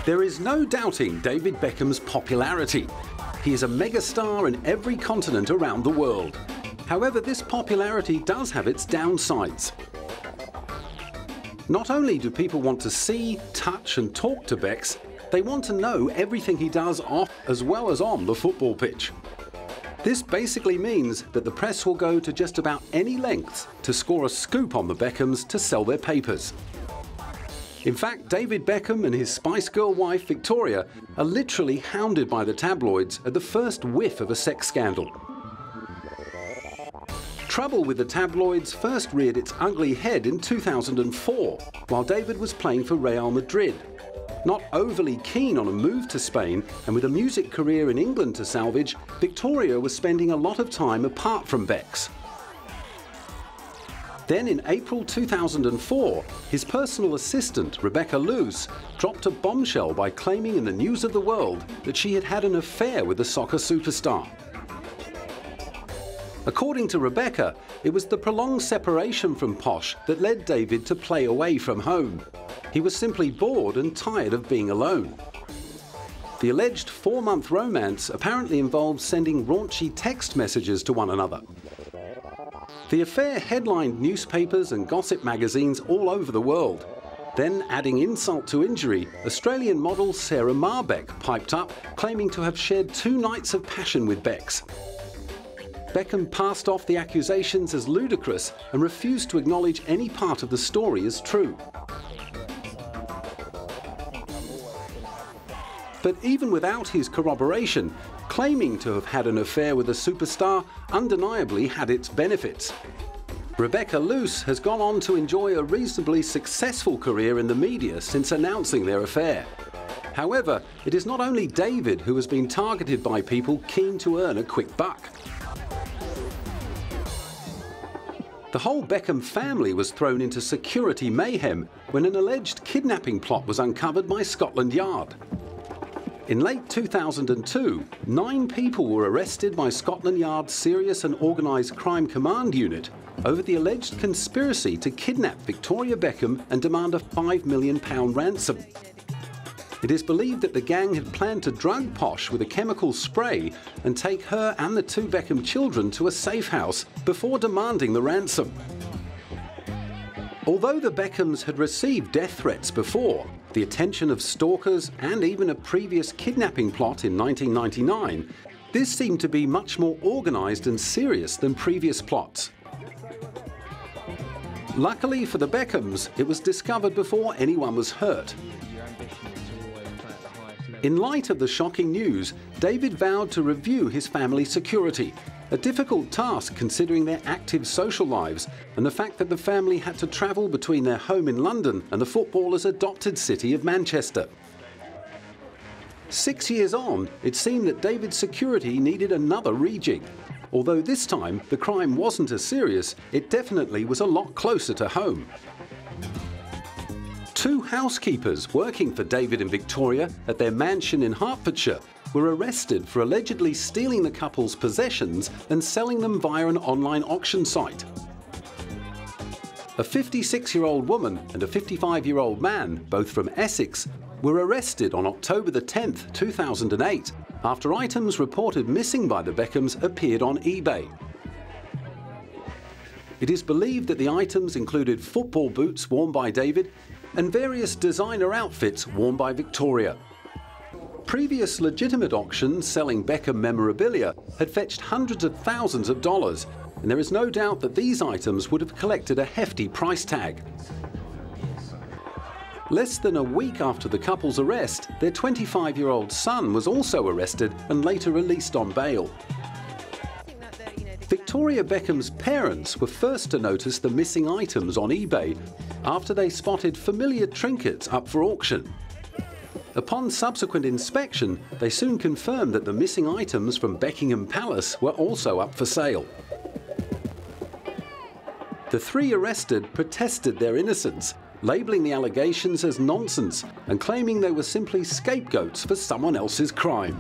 There is no doubting David Beckham's popularity. He is a megastar in every continent around the world. However, this popularity does have its downsides. Not only do people want to see, touch and talk to Becks, they want to know everything he does off as well as on the football pitch. This basically means that the press will go to just about any lengths to score a scoop on the Beckhams to sell their papers. In fact, David Beckham and his Spice Girl wife Victoria are literally hounded by the tabloids at the first whiff of a sex scandal. Trouble with the tabloids first reared its ugly head in 2004, while David was playing for Real Madrid. Not overly keen on a move to Spain, and with a music career in England to salvage, Victoria was spending a lot of time apart from Becks. Then in April 2004, his personal assistant, Rebecca Luce, dropped a bombshell by claiming in the News of the World that she had had an affair with the soccer superstar. According to Rebecca, it was the prolonged separation from Posh that led David to play away from home. He was simply bored and tired of being alone. The alleged 4-month romance apparently involved sending raunchy text messages to one another. The affair headlined newspapers and gossip magazines all over the world. Then, adding insult to injury, Australian model Sarah Marbeck piped up, claiming to have shared 2 nights of passion with Becks. Beckham passed off the accusations as ludicrous and refused to acknowledge any part of the story as true. But even without his corroboration, claiming to have had an affair with a superstar undeniably had its benefits. Rebecca Luce has gone on to enjoy a reasonably successful career in the media since announcing their affair. However, it is not only David who has been targeted by people keen to earn a quick buck. The whole Beckham family was thrown into security mayhem when an alleged kidnapping plot was uncovered by Scotland Yard. In late 2002, 9 people were arrested by Scotland Yard's Serious and Organised Crime Command Unit over the alleged conspiracy to kidnap Victoria Beckham and demand a £5 million ransom. It is believed that the gang had planned to drug Posh with a chemical spray and take her and the 2 Beckham children to a safe house before demanding the ransom. Although the Beckhams had received death threats before, the attention of stalkers and even a previous kidnapping plot in 1999, this seemed to be much more organised and serious than previous plots. Luckily for the Beckhams, it was discovered before anyone was hurt. In light of the shocking news, David vowed to review his family's security, a difficult task considering their active social lives and the fact that the family had to travel between their home in London and the footballer's adopted city of Manchester. 6 years on, it seemed that David's security needed another rejig. Although this time the crime wasn't as serious, it definitely was a lot closer to home. 2 housekeepers working for David and Victoria at their mansion in Hertfordshire were arrested for allegedly stealing the couple's possessions and selling them via an online auction site. A 56-year-old woman and a 55-year-old man, both from Essex, were arrested on October the 10th, 2008, after items reported missing by the Beckhams appeared on eBay. It is believed that the items included football boots worn by David and various designer outfits worn by Victoria. Previous legitimate auctions selling Beckham memorabilia had fetched hundreds of thousands of dollars, and there is no doubt that these items would have collected a hefty price tag. Less than a week after the couple's arrest, their 25-year-old son was also arrested and later released on bail. Victoria Beckham's parents were first to notice the missing items on eBay after they spotted familiar trinkets up for auction. Upon subsequent inspection, they soon confirmed that the missing items from Buckingham Palace were also up for sale. The 3 arrested protested their innocence, labelling the allegations as nonsense and claiming they were simply scapegoats for someone else's crime.